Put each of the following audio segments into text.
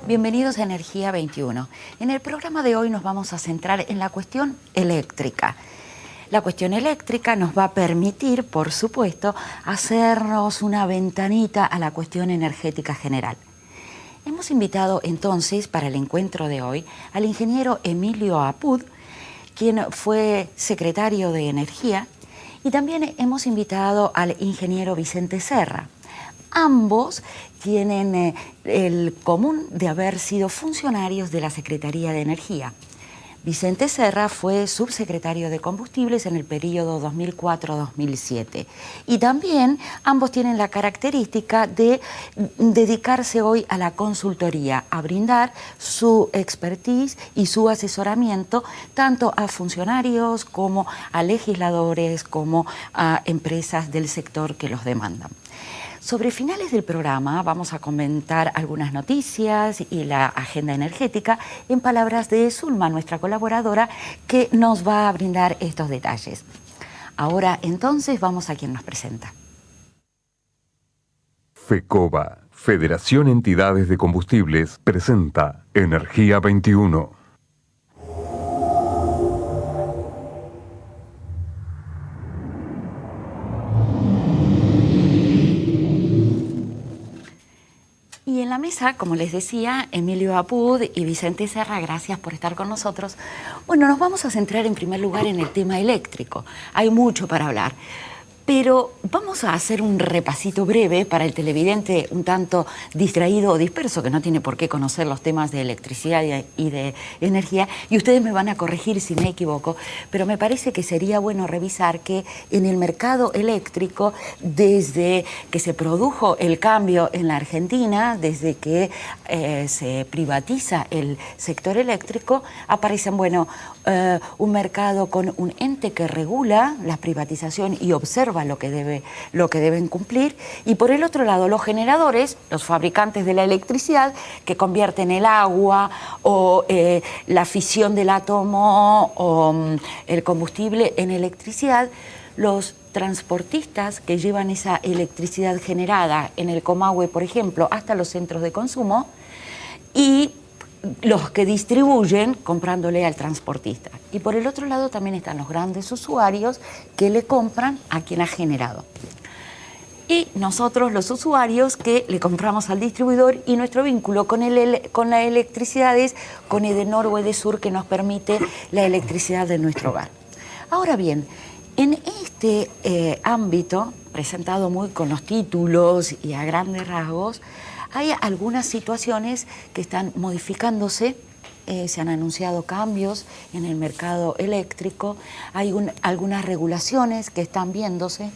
Bienvenidos a Energía 21. En el programa de hoy nos vamos a centrar en la cuestión eléctrica. La cuestión eléctrica nos va a permitir, por supuesto, hacernos una ventanita a la cuestión energética general. Hemos invitado entonces para el encuentro de hoy al ingeniero Emilio Apud, quien fue secretario de Energía, y también hemos invitado al ingeniero Vicente Serra. Ambos tienen el común de haber sido funcionarios de la Secretaría de Energía. Vicente Serra fue subsecretario de Combustibles en el periodo 2004-2007. Y también ambos tienen la característica de dedicarse hoy a la consultoría, a brindar su expertise y su asesoramiento tanto a funcionarios como a legisladores, como a empresas del sector que los demandan. Sobre finales del programa vamos a comentar algunas noticias y la agenda energética en palabras de Zulma, nuestra colaboradora, que nos va a brindar estos detalles. Ahora entonces vamos a quien nos presenta. FECOBA, Federación Entidades de Combustibles, presenta Energía 21. Y en la mesa, como les decía, Emilio Apud y Vicente Serra, gracias por estar con nosotros. Bueno, nos vamos a centrar en primer lugar en el tema eléctrico. Hay mucho para hablar, pero vamos a hacer un repasito breve para el televidente un tanto distraído o disperso, que no tiene por qué conocer los temas de electricidad y de energía, y ustedes me van a corregir si me equivoco, pero me parece que sería bueno revisar que en el mercado eléctrico, desde que se produjo el cambio en la Argentina, desde que se privatiza el sector eléctrico, aparecen, bueno, un mercado con un ente que regula la privatización y observa lo que deben cumplir, y por el otro lado los generadores, los fabricantes de la electricidad, que convierten el agua o la fisión del átomo o el combustible en electricidad, los transportistas que llevan esa electricidad generada en el Comahue, por ejemplo, hasta los centros de consumo, y los que distribuyen comprándole al transportista. Y por el otro lado también están los grandes usuarios que le compran a quien ha generado. Y nosotros, los usuarios, que le compramos al distribuidor, y nuestro vínculo con la electricidad es con Edenor o Edesur, que nos permite la electricidad de nuestro hogar. Ahora bien, en este ámbito, presentado muy con los títulos y a grandes rasgos, hay algunas situaciones que están modificándose, se han anunciado cambios en el mercado eléctrico, hay algunas regulaciones que están viéndose,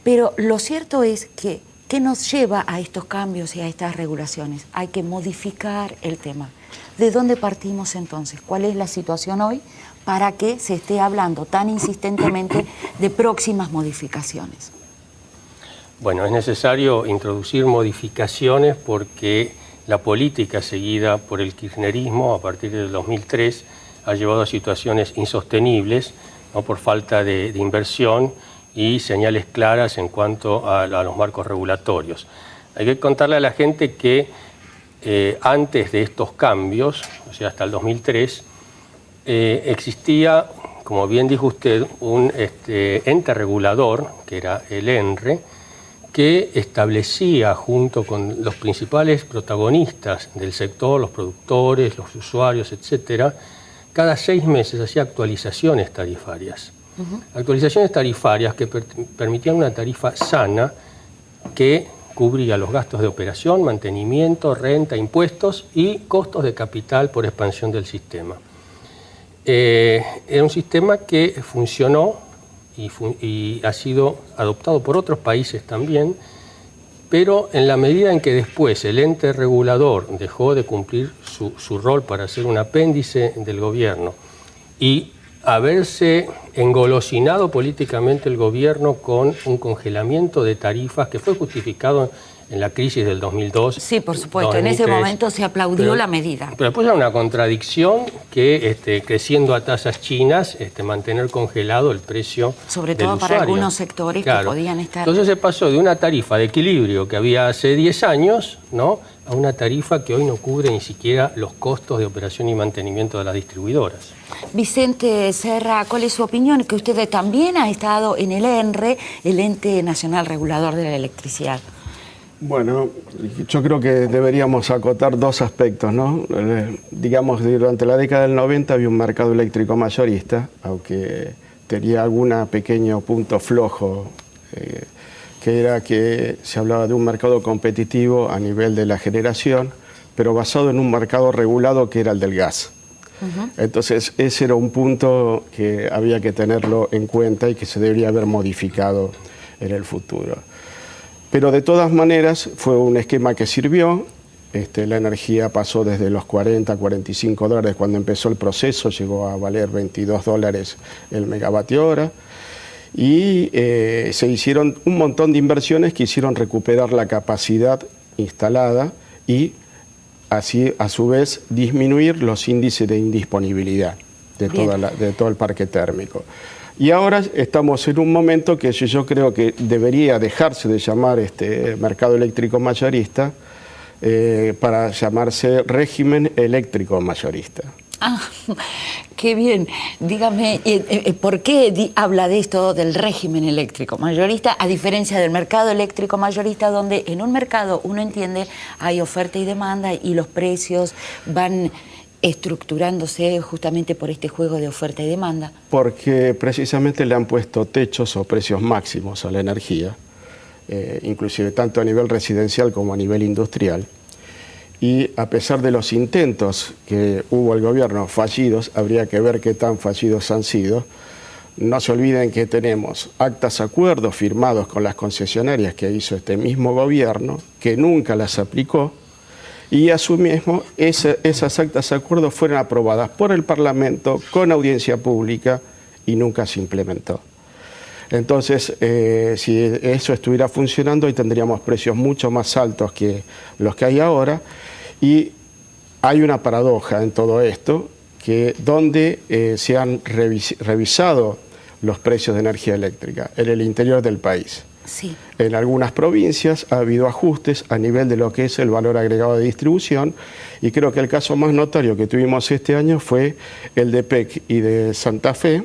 pero lo cierto es que, ¿qué nos lleva a estos cambios y a estas regulaciones? Hay que modificar el tema. ¿De dónde partimos entonces? ¿Cuál es la situación hoy para que se esté hablando tan insistentemente de próximas modificaciones? Bueno, es necesario introducir modificaciones porque la política seguida por el kirchnerismo a partir del 2003 ha llevado a situaciones insostenibles, ¿no?, por falta de inversión y señales claras en cuanto a los marcos regulatorios. Hay que contarle a la gente que antes de estos cambios, o sea, hasta el 2003, existía, como bien dijo usted, un ente regulador, que era el ENRE, que establecía junto con los principales protagonistas del sector, los productores, los usuarios, etcétera, cada 6 meses hacía actualizaciones tarifarias. Actualizaciones tarifarias que permitían una tarifa sana que cubría los gastos de operación, mantenimiento, renta, impuestos y costos de capital por expansión del sistema. Era un sistema que funcionó y ha sido adoptado por otros países también, pero en la medida en que después el ente regulador dejó de cumplir su rol para ser un apéndice del gobierno y haberse engolosinado políticamente el gobierno con un congelamiento de tarifas que fue justificado en la crisis del 2002. Sí, por supuesto, 2003. En ese momento se aplaudió la medida. Pero después era una contradicción que creciendo a tasas chinas, mantener congelado el precio sobre todo para usuario. Algunos sectores, claro, que podían estar... Entonces se pasó de una tarifa de equilibrio que había hace 10 años, ¿no?, a una tarifa que hoy no cubre ni siquiera los costos de operación y mantenimiento de las distribuidoras. Vicente Serra, ¿cuál es su opinión? Que usted también ha estado en el ENRE, el Ente Nacional Regulador de la Electricidad. Bueno, yo creo que deberíamos acotar dos aspectos, ¿no? Digamos, durante la década del 90 había un mercado eléctrico mayorista, aunque tenía algún pequeño punto flojo, que era que se hablaba de un mercado competitivo a nivel de la generación, pero basado en un mercado regulado que era el del gas. Entonces, ese era un punto que había que tenerlo en cuenta y que se debería haber modificado en el futuro. Pero de todas maneras fue un esquema que sirvió. La energía pasó desde los 40 a 45 dólares cuando empezó el proceso, llegó a valer 22 dólares el megavatio hora. Y se hicieron un montón de inversiones que hicieron recuperar la capacidad instalada y así a su vez disminuir los índices de indisponibilidad de todo el parque térmico. Y ahora estamos en un momento que yo creo que debería dejarse de llamar mercado eléctrico mayorista para llamarse régimen eléctrico mayorista. Ah, qué bien. Dígame, ¿por qué habla de esto del régimen eléctrico mayorista, a diferencia del mercado eléctrico mayorista, donde en un mercado uno entiende hay oferta y demanda y los precios van estructurándose justamente por este juego de oferta y demanda? Porque precisamente le han puesto techos o precios máximos a la energía, inclusive tanto a nivel residencial como a nivel industrial. Y a pesar de los intentos que hubo el gobierno fallidos, habría que ver qué tan fallidos han sido. No se olviden que tenemos actas acuerdos firmados con las concesionarias que hizo este mismo gobierno, que nunca las aplicó, y a su mismo esas actas acuerdos fueron aprobadas por el Parlamento con audiencia pública y nunca se implementó. Entonces, si eso estuviera funcionando, hoy tendríamos precios mucho más altos que los que hay ahora. Y hay una paradoja en todo esto, que donde se han revisado los precios de energía eléctrica, en el interior del país. Sí. En algunas provincias ha habido ajustes a nivel de lo que es el valor agregado de distribución, y creo que el caso más notorio que tuvimos este año fue el de PEC y de Santa Fe,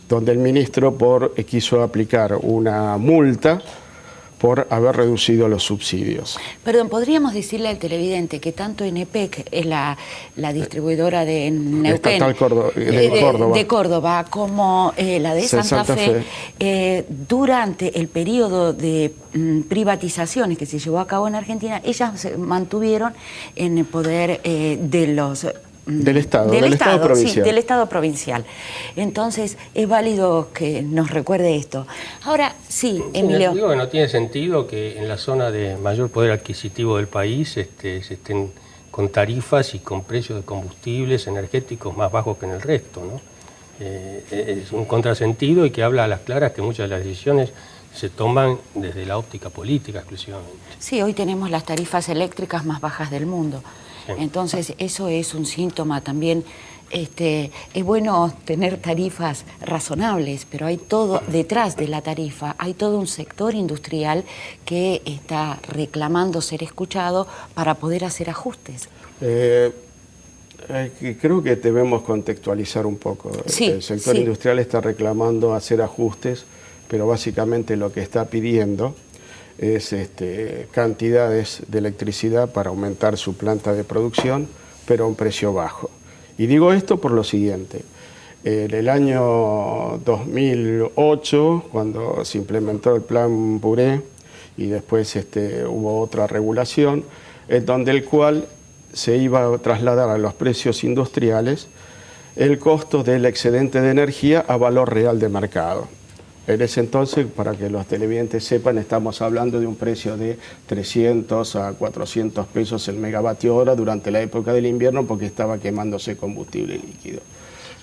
donde el ministro quiso aplicar una multa por haber reducido los subsidios. Perdón, ¿podríamos decirle al televidente que tanto ENEPEC es la distribuidora de Neuquén, de Córdoba, como la de Santa Fe, durante el periodo de privatizaciones que se llevó a cabo en Argentina, ellas se mantuvieron en el poder de los... Del Estado provincial. Sí, del Estado provincial. Entonces, es válido que nos recuerde esto. Ahora, sí, Emilio. Digo que no tiene sentido que en la zona de mayor poder adquisitivo del país se estén con tarifas y con precios de combustibles energéticos más bajos que en el resto, ¿no? Es un contrasentido y que habla a las claras que muchas de las decisiones se toman desde la óptica política exclusivamente. Sí, hoy tenemos las tarifas eléctricas más bajas del mundo. Entonces, eso es un síntoma también. Es bueno tener tarifas razonables, pero hay todo detrás de la tarifa, hay todo un sector industrial que está reclamando ser escuchado para poder hacer ajustes. Creo que debemos contextualizar un poco. Sí, el sector industrial está reclamando hacer ajustes, pero básicamente lo que está pidiendo es cantidades de electricidad para aumentar su planta de producción, pero a un precio bajo. Y digo esto por lo siguiente. En el año 2008, cuando se implementó el Plan Puré, y después hubo otra regulación, en donde el cual se iba a trasladar a los precios industriales el costo del excedente de energía a valor real de mercado. En ese entonces, para que los televidentes sepan, estamos hablando de un precio de 300 a 400 pesos el megavatio hora durante la época del invierno porque estaba quemándose combustible líquido.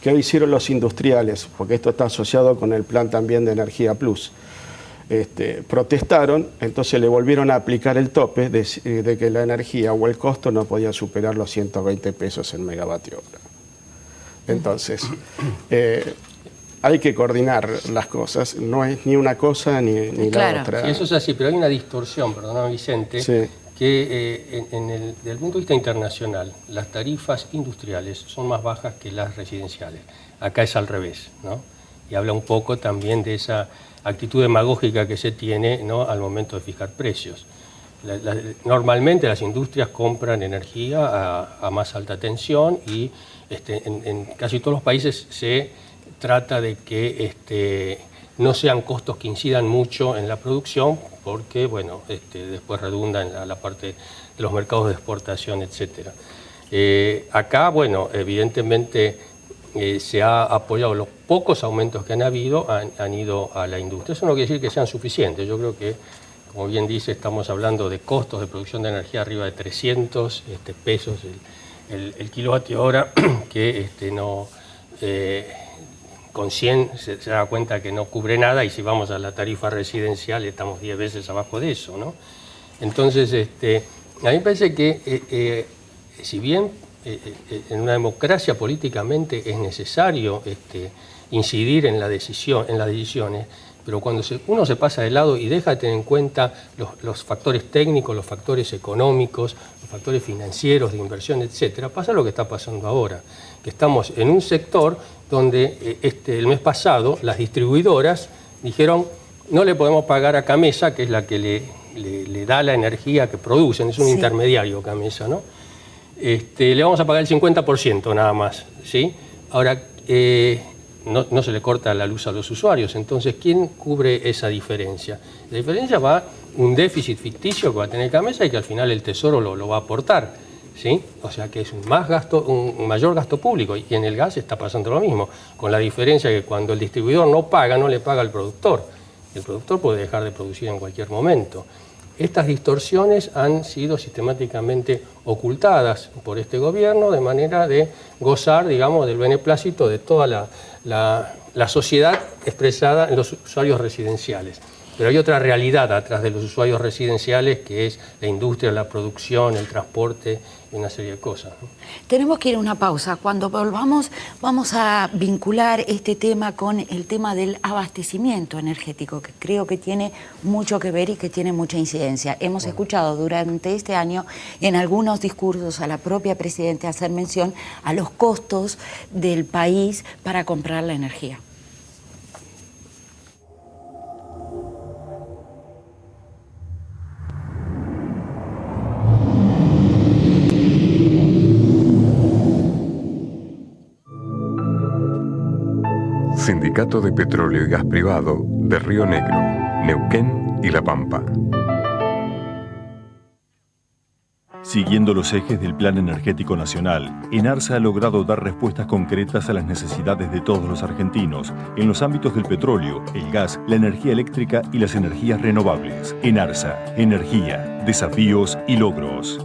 ¿Qué hicieron los industriales? Porque esto está asociado con el plan también de Energía Plus. Protestaron, entonces le volvieron a aplicar el tope de que la energía o el costo no podía superar los 120 pesos el megavatio hora. Entonces, hay que coordinar las cosas, no es ni una cosa ni la otra. Sí, eso es así, pero hay una distorsión, perdóname Vicente, sí, que desde el punto de vista internacional, las tarifas industriales son más bajas que las residenciales. Acá es al revés, ¿no? Y habla un poco también de esa actitud demagógica que se tiene, ¿no?, al momento de fijar precios. Normalmente las industrias compran energía a más alta tensión y en casi todos los países se trata de que no sean costos que incidan mucho en la producción, porque bueno, después redunda en la parte de los mercados de exportación, etc. Acá, bueno, evidentemente se ha apoyado, los pocos aumentos que han habido han ido a la industria. Eso no quiere decir que sean suficientes. Yo creo que, como bien dice, estamos hablando de costos de producción de energía arriba de 300 pesos el kilovatio hora, que no... con 100 se da cuenta que no cubre nada, y si vamos a la tarifa residencial estamos 10 veces abajo de eso, ¿no? Entonces, a mí me parece que si bien en una democracia políticamente es necesario incidir en las decisiones, pero cuando uno se pasa de lado y deja de tener en cuenta los factores técnicos, los factores económicos, los factores financieros de inversión, etcétera, pasa lo que está pasando ahora, que estamos en un sector donde el mes pasado las distribuidoras dijeron: no le podemos pagar a Camesa, que es la que le da la energía que producen, es un intermediario Camesa, ¿no? Le vamos a pagar el 50% nada más, ¿sí? Ahora, no se le corta la luz a los usuarios, entonces, ¿quién cubre esa diferencia? La diferencia va un déficit ficticio que va a tener Camesa y que al final el Tesoro lo va a aportar, ¿sí? O sea que es un mayor gasto público, y en el gas está pasando lo mismo, con la diferencia que cuando el distribuidor no paga, no le paga al productor. El productor puede dejar de producir en cualquier momento. Estas distorsiones han sido sistemáticamente ocultadas por este gobierno de manera de gozar, digamos, del beneplácito de toda la sociedad expresada en los usuarios residenciales. Pero hay otra realidad atrás de los usuarios residenciales, que es la industria, la producción, el transporte y una serie de cosas, ¿no? Tenemos que ir a una pausa. Cuando volvamos vamos a vincular este tema con el tema del abastecimiento energético, que creo que tiene mucho que ver y que tiene mucha incidencia. Hemos escuchado durante este año en algunos discursos a la propia Presidenta hacer mención a los costos del país para comprar la energía. Sindicato de Petróleo y Gas Privado de Río Negro, Neuquén y La Pampa. Siguiendo los ejes del Plan Energético Nacional, ENARSA ha logrado dar respuestas concretas a las necesidades de todos los argentinos en los ámbitos del petróleo, el gas, la energía eléctrica y las energías renovables. ENARSA, energía, desafíos y logros.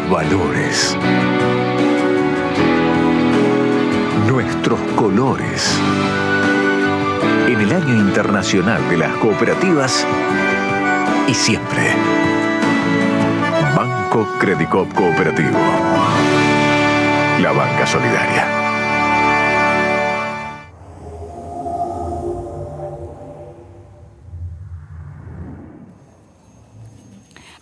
Valores, nuestros colores. En el Año Internacional de las Cooperativas y siempre. Banco Credicop Cooperativo. La banca solidaria.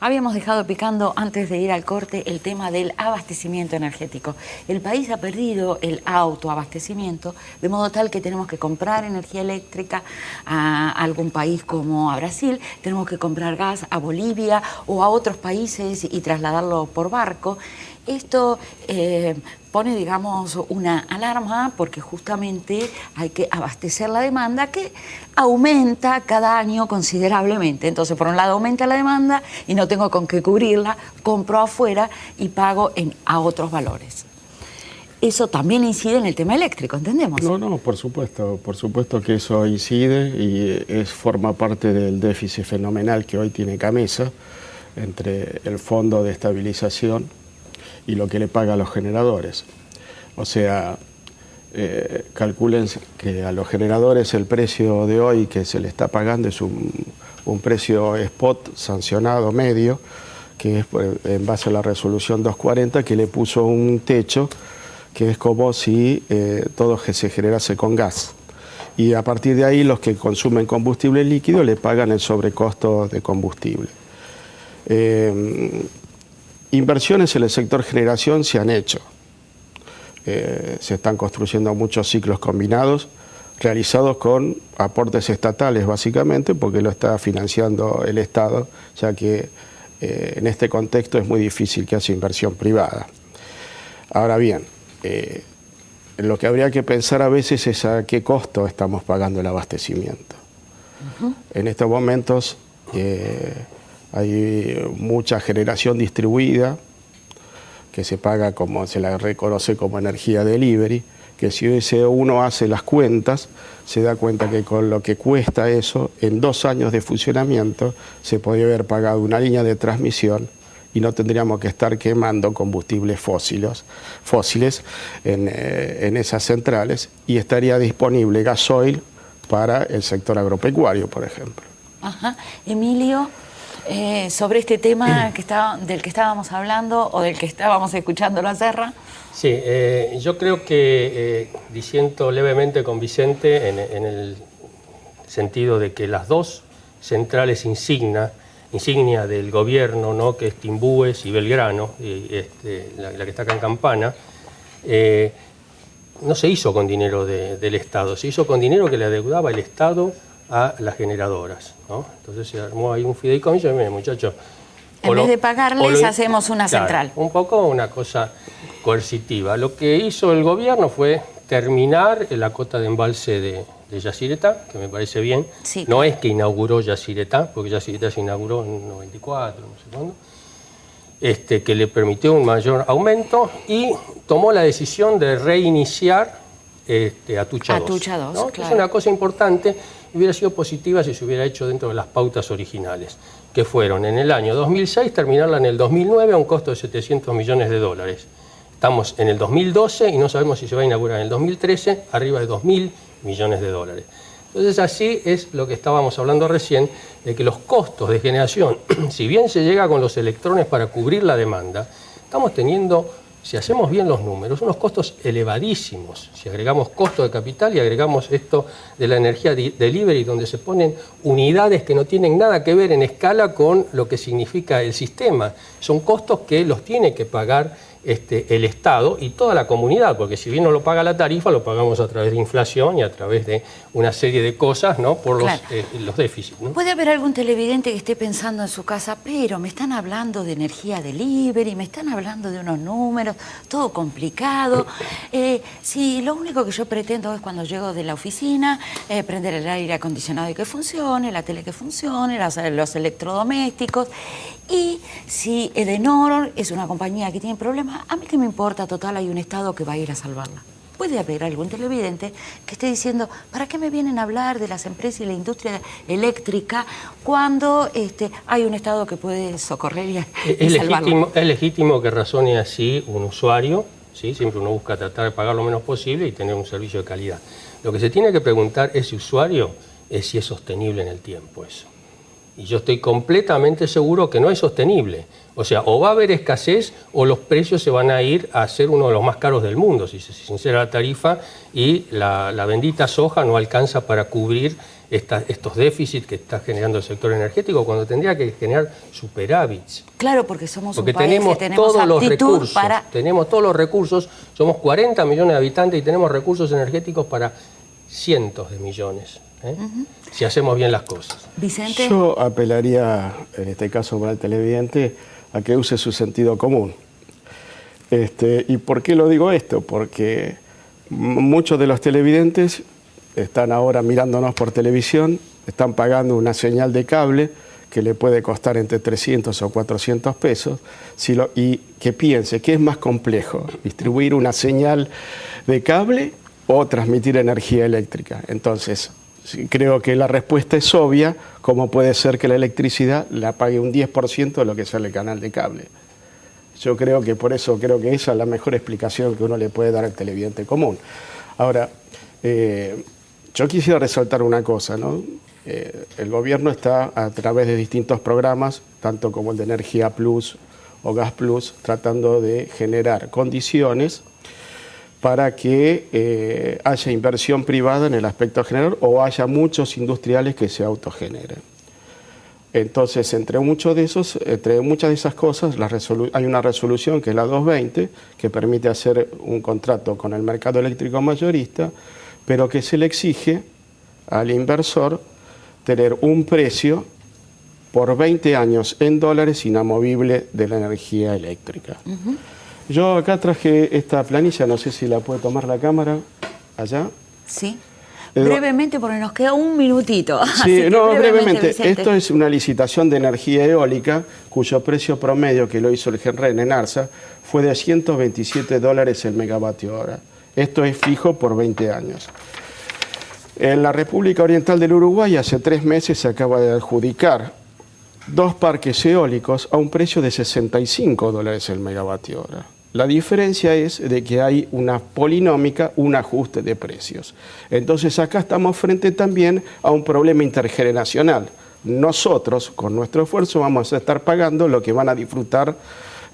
Habíamos dejado picando antes de ir al corte el tema del abastecimiento energético. El país ha perdido el autoabastecimiento, de modo tal que tenemos que comprar energía eléctrica a algún país como a Brasil, tenemos que comprar gas a Bolivia o a otros países y trasladarlo por barco. Esto pone, digamos, una alarma porque justamente hay que abastecer la demanda que aumenta cada año considerablemente. Entonces, por un lado aumenta la demanda y no tengo con qué cubrirla, compro afuera y pago a otros valores. eso también incide en el tema eléctrico, ¿entendemos? No, por supuesto que eso incide y forma parte del déficit fenomenal que hoy tiene Camesa entre el fondo de estabilización y lo que le paga a los generadores. O sea, calculen que a los generadores el precio de hoy que se le está pagando es un precio spot sancionado medio, que es en base a la resolución 240, que le puso un techo que es como si todo se generase con gas. Y a partir de ahí los que consumen combustible líquido le pagan el sobrecosto de combustible. Inversiones en el sector generación se han hecho. Se están construyendo muchos ciclos combinados realizados con aportes estatales básicamente, porque lo está financiando el Estado, ya que en este contexto es muy difícil que haya inversión privada. Ahora bien, lo que habría que pensar a veces es a qué costo estamos pagando el abastecimiento. En estos momentos hay mucha generación distribuida que se paga como se la reconoce como energía delivery, que si uno hace las cuentas, se da cuenta que con lo que cuesta eso, en 2 años de funcionamiento, se podría haber pagado una línea de transmisión y no tendríamos que estar quemando combustibles fósiles en esas centrales, y estaría disponible gasoil para el sector agropecuario, por ejemplo. Ajá. Emilio, sobre este tema del que estábamos hablando o del que estábamos escuchando la Serra. Sí, yo creo que disiento levemente con Vicente en el sentido de que las dos centrales insignia del gobierno, ¿no?, que es Timbúes y Belgrano, la que está acá en Campana, no se hizo con dinero del Estado, se hizo con dinero que le adeudaba el Estado a las generadoras, ¿no? Entonces se armó ahí un fideicomiso y, muchachos, en vez de pagarles, hacemos una central. Un poco una cosa coercitiva. Lo que hizo el gobierno fue terminar la cota de embalse de Yacyretá, que me parece bien. Sí. No es que inauguró Yacyretá, porque Yacyretá se inauguró en 94, no sé cuándo, que le permitió un mayor aumento y tomó la decisión de reiniciar Atucha 2. Atucha 2, ¿no? claro. Es una cosa importante, hubiera sido positiva si se hubiera hecho dentro de las pautas originales, que fueron en el año 2006, terminarla en el 2009 a un costo de $700 millones. Estamos en el 2012 y no sabemos si se va a inaugurar en el 2013, arriba de $2.000 millones. Entonces así es lo que estábamos hablando recién, de que los costos de generación, si bien se llega con los electrones para cubrir la demanda, estamos teniendo, si hacemos bien los números, unos costos elevadísimos. Si agregamos costo de capital y agregamos esto de la energía delivery, donde se ponen unidades que no tienen nada que ver en escala con lo que significa el sistema. Son costos que los tiene que pagar el Estado y toda la comunidad, porque si bien no lo paga la tarifa, lo pagamos a través de inflación y a través de una serie de cosas, ¿no?, por los déficits, ¿no? Puede haber algún televidente que esté pensando en su casa, pero me están hablando de energía delivery, me están hablando de unos números, todo complicado. Si lo único que yo pretendo es cuando llego de la oficina, prender el aire acondicionado y que funcione, la tele que funcione, los electrodomésticos. Y si Edenor es una compañía que tiene problemas, a mí qué me importa, total, hay un Estado que va a ir a salvarla. Puede haber algún televidente que esté diciendo, ¿para qué me vienen a hablar de las empresas y la industria eléctrica cuando hay un Estado que puede socorrer y salvarlo? Es legítimo que razone así un usuario, ¿sí? Siempre uno busca tratar de pagar lo menos posible y tener un servicio de calidad. Lo que se tiene que preguntar ese usuario es si es sostenible en el tiempo eso. Y yo estoy completamente seguro que no es sostenible. O sea, o va a haber escasez o los precios se van a ir a ser uno de los más caros del mundo, si se sincera la tarifa, y la bendita soja no alcanza para cubrir estos déficits que está generando el sector energético, cuando tendría que generar superávits. Claro, porque somos un país tenemos que tenemos todos los aptitud recursos, para... tenemos todos los recursos, somos 40 millones de habitantes y tenemos recursos energéticos para cientos de millones. Si hacemos bien las cosas. Vicente. Yo apelaría, en este caso para el televidente, a que use su sentido común. ¿Y por qué lo digo esto? Porque muchos de los televidentes están ahora mirándonos por televisión, están pagando una señal de cable que le puede costar entre 300 o 400 pesos, y que piense que es más complejo distribuir una señal de cable o transmitir energía eléctrica. Entonces, creo que la respuesta es obvia, como puede ser que la electricidad la pague un 10% de lo que sale el canal de cable. Yo creo que por eso creo que esa es la mejor explicación que uno le puede dar al televidente común. Ahora, yo quisiera resaltar una cosa, ¿no? El gobierno está a través de distintos programas, tanto como el de Energía Plus o Gas Plus, tratando de generar condiciones para que haya inversión privada en el aspecto general o haya muchos industriales que se autogeneren. Entonces, entre muchas de esas cosas, hay una resolución que es la 220, que permite hacer un contrato con el mercado eléctrico mayorista, pero que se le exige al inversor tener un precio por 20 años en dólares inamovible de la energía eléctrica. Yo acá traje esta planilla, no sé si la puede tomar la cámara, allá. Sí. Brevemente, porque nos queda un minutito. Sí, no, brevemente. Esto es una licitación de energía eólica, cuyo precio promedio, que lo hizo el GENREN en ARSA, fue de $127 el megavatio hora. Esto es fijo por 20 años. En la República Oriental del Uruguay, hace 3 meses se acaba de adjudicar 2 parques eólicos a un precio de $65 el megavatio hora. La diferencia es de que hay una polinómica, un ajuste de precios. Entonces acá estamos frente también a un problema intergeneracional. Nosotros, con nuestro esfuerzo, vamos a estar pagando lo que van a disfrutar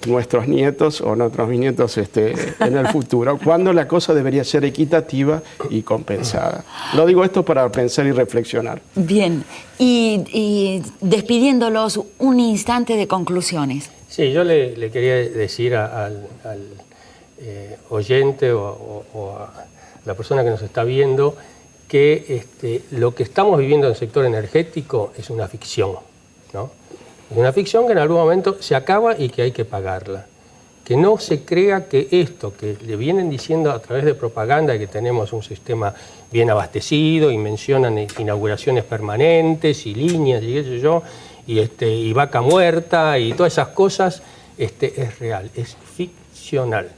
nuestros nietos o nuestros bisnietos en el futuro, cuando la cosa debería ser equitativa y compensada. Lo digo esto para pensar y reflexionar. Bien, y despidiéndolos, un instante de conclusiones. Sí, yo le quería decir al oyente o a la persona que nos está viendo que lo que estamos viviendo en el sector energético es una ficción, ¿no? Es una ficción que en algún momento se acaba y que hay que pagarla. Que no se crea que esto que le vienen diciendo a través de propaganda, que tenemos un sistema bien abastecido y mencionan inauguraciones permanentes y líneas y qué sé yo, y vaca muerta y todas esas cosas, es real, es ficcional.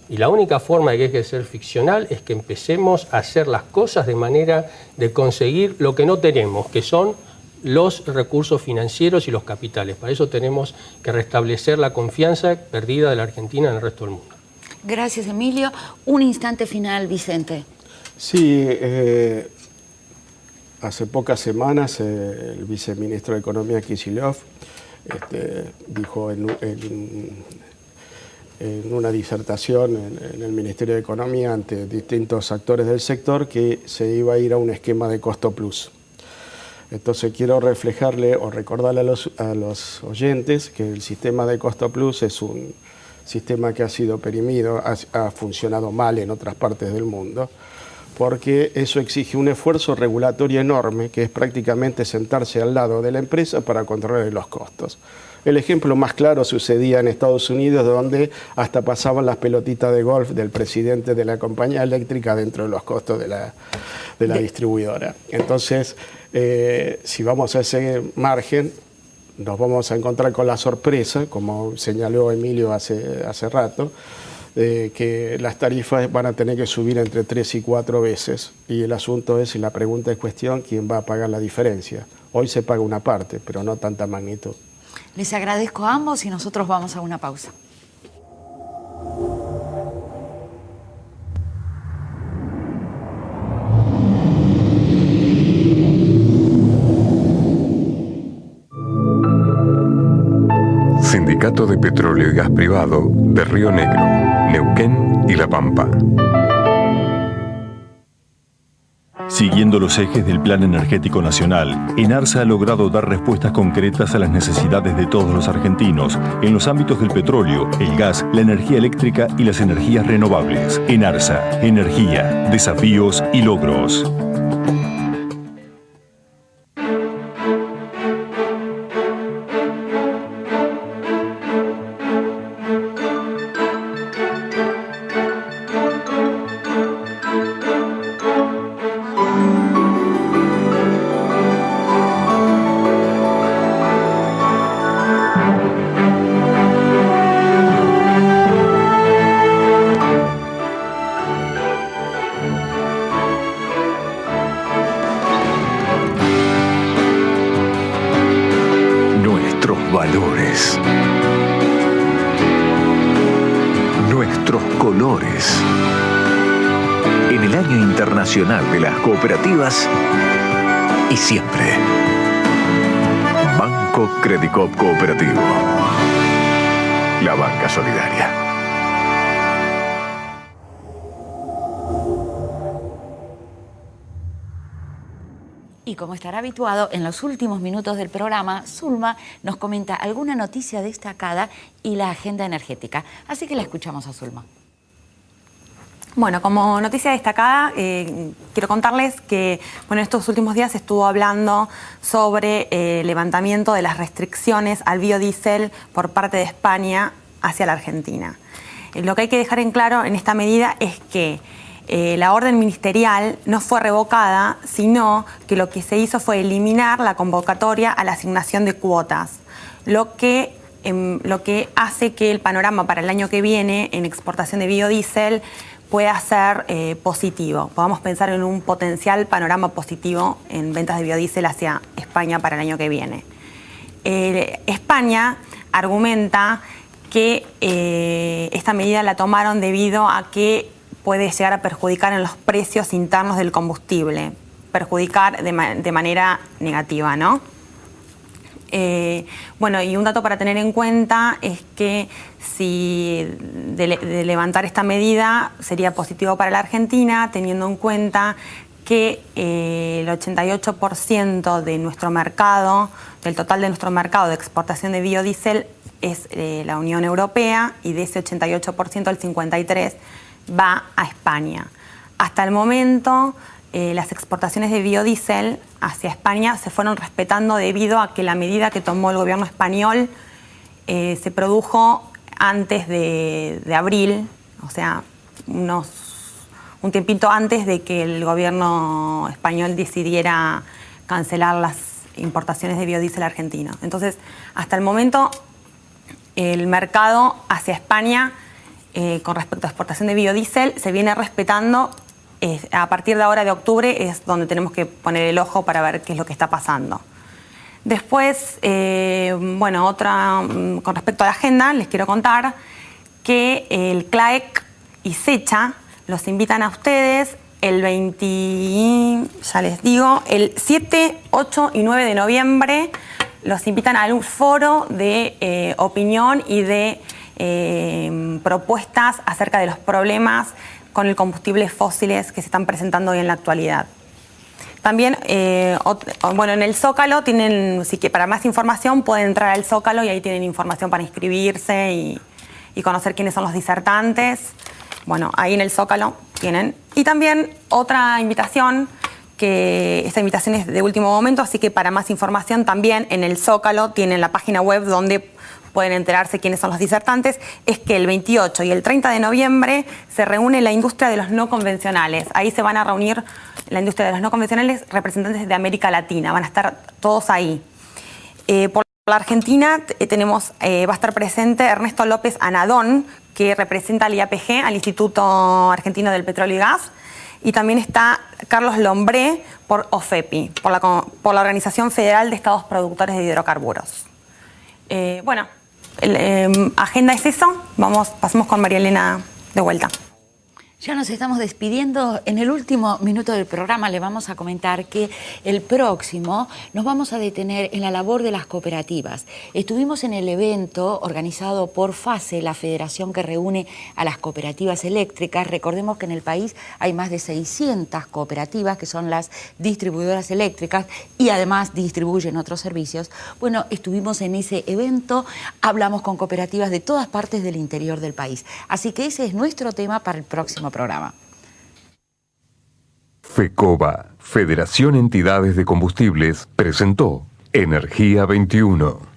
Y la única forma de que deje de ser ficcional es que empecemos a hacer las cosas de manera de conseguir lo que no tenemos, que son los recursos financieros y los capitales. Para eso tenemos que restablecer la confianza perdida de la Argentina en el resto del mundo. Gracias, Emilio. Un instante final, Vicente. Sí, hace pocas semanas el viceministro de Economía, Kicillof, dijo en una disertación en el Ministerio de Economía ante distintos actores del sector que se iba a ir a un esquema de costo plus. Entonces quiero reflejarle o recordarle a los oyentes que el sistema de costo plus es un sistema que ha sido perimido, ha funcionado mal en otras partes del mundo, porque eso exige un esfuerzo regulatorio enorme, que es prácticamente sentarse al lado de la empresa para controlar los costos. El ejemplo más claro sucedía en Estados Unidos, donde hasta pasaban las pelotitas de golf del presidente de la compañía eléctrica dentro de los costos de la distribuidora. Entonces, si vamos a ese margen, nos vamos a encontrar con la sorpresa, como señaló Emilio hace rato, que las tarifas van a tener que subir entre 3 y 4 veces. Y el asunto es, y la pregunta es cuestión, ¿quién va a pagar la diferencia? Hoy se paga una parte, pero no tanta magnitud. Les agradezco a ambos y nosotros vamos a una pausa. Sindicato de Petróleo y Gas Privado de Río Negro, Neuquén y La Pampa. Siguiendo los ejes del Plan Energético Nacional, ENARSA ha logrado dar respuestas concretas a las necesidades de todos los argentinos en los ámbitos del petróleo, el gas, la energía eléctrica y las energías renovables. ENARSA, energía, desafíos y logros. colores. En el Año Internacional de las Cooperativas y siempre. Banco Credicop Cooperativo. La banca solidaria. Y como estará habituado, en los últimos minutos del programa, Zulma nos comenta alguna noticia destacada y la agenda energética. Así que la escuchamos a Zulma. Bueno, como noticia destacada, quiero contarles que estos últimos días se estuvo hablando sobre el levantamiento de las restricciones al biodiesel por parte de España hacia la Argentina. Lo que hay que dejar en claro en esta medida es que la orden ministerial no fue revocada, sino que lo que se hizo fue eliminar la convocatoria a la asignación de cuotas, lo que hace que el panorama para el año que viene en exportación de biodiesel pueda ser positivo. Podamos pensar en un potencial panorama positivo en ventas de biodiesel hacia España para el año que viene. España argumenta que esta medida la tomaron debido a que puede llegar a perjudicar en los precios internos del combustible, perjudicar de manera negativa, ¿no? Y un dato para tener en cuenta es que si de levantar esta medida sería positivo para la Argentina, teniendo en cuenta que el 88% de nuestro mercado, del total de nuestro mercado de exportación de biodiesel es la Unión Europea, y de ese 88% el 53% va a España. Hasta el momento las exportaciones de biodiesel hacia España se fueron respetando debido a que la medida que tomó el gobierno español se produjo antes de abril, o sea, un tiempito antes de que el gobierno español decidiera cancelar las importaciones de biodiesel argentino. Entonces, hasta el momento, el mercado hacia España con respecto a exportación de biodiesel se viene respetando. A partir de ahora de octubre es donde tenemos que poner el ojo para ver qué es lo que está pasando. Después, con respecto a la agenda, les quiero contar que el CLAEC y SECHA los invitan a ustedes el 7, 8 y 9 de noviembre. Los invitan a un foro de opinión y de propuestas acerca de los problemas con el combustibles fósiles que se están presentando hoy en la actualidad. También, en el Zócalo para más información pueden entrar al Zócalo y ahí tienen información para inscribirse y conocer quiénes son los disertantes. Bueno, ahí en el Zócalo tienen. Y también otra invitación, que esta invitación es de último momento, así que para más información también en el Zócalo tienen la página web donde pueden enterarse quiénes son los disertantes, es que el 28 y el 30 de noviembre se reúne la industria de los no convencionales. Ahí se van a reunir la industria de los no convencionales, representantes de América Latina, van a estar todos ahí. Por la Argentina va a estar presente Ernesto López Anadón, que representa al IAPG, al Instituto Argentino del Petróleo y Gas, y también está Carlos Lombré por OFEPI, por la Organización Federal de Estados Productores de Hidrocarburos. Agenda es eso. Pasemos con María Elena de vuelta. Ya nos estamos despidiendo. En el último minuto del programa le vamos a comentar que el próximo nos vamos a detener en la labor de las cooperativas. Estuvimos en el evento organizado por FACE, la federación que reúne a las cooperativas eléctricas. Recordemos que en el país hay más de 600 cooperativas que son las distribuidoras eléctricas y además distribuyen otros servicios. Bueno, estuvimos en ese evento, hablamos con cooperativas de todas partes del interior del país. Así que ese es nuestro tema para el próximo programa. FECOBA, Federación Entidades de Combustibles, presentó Energía 21.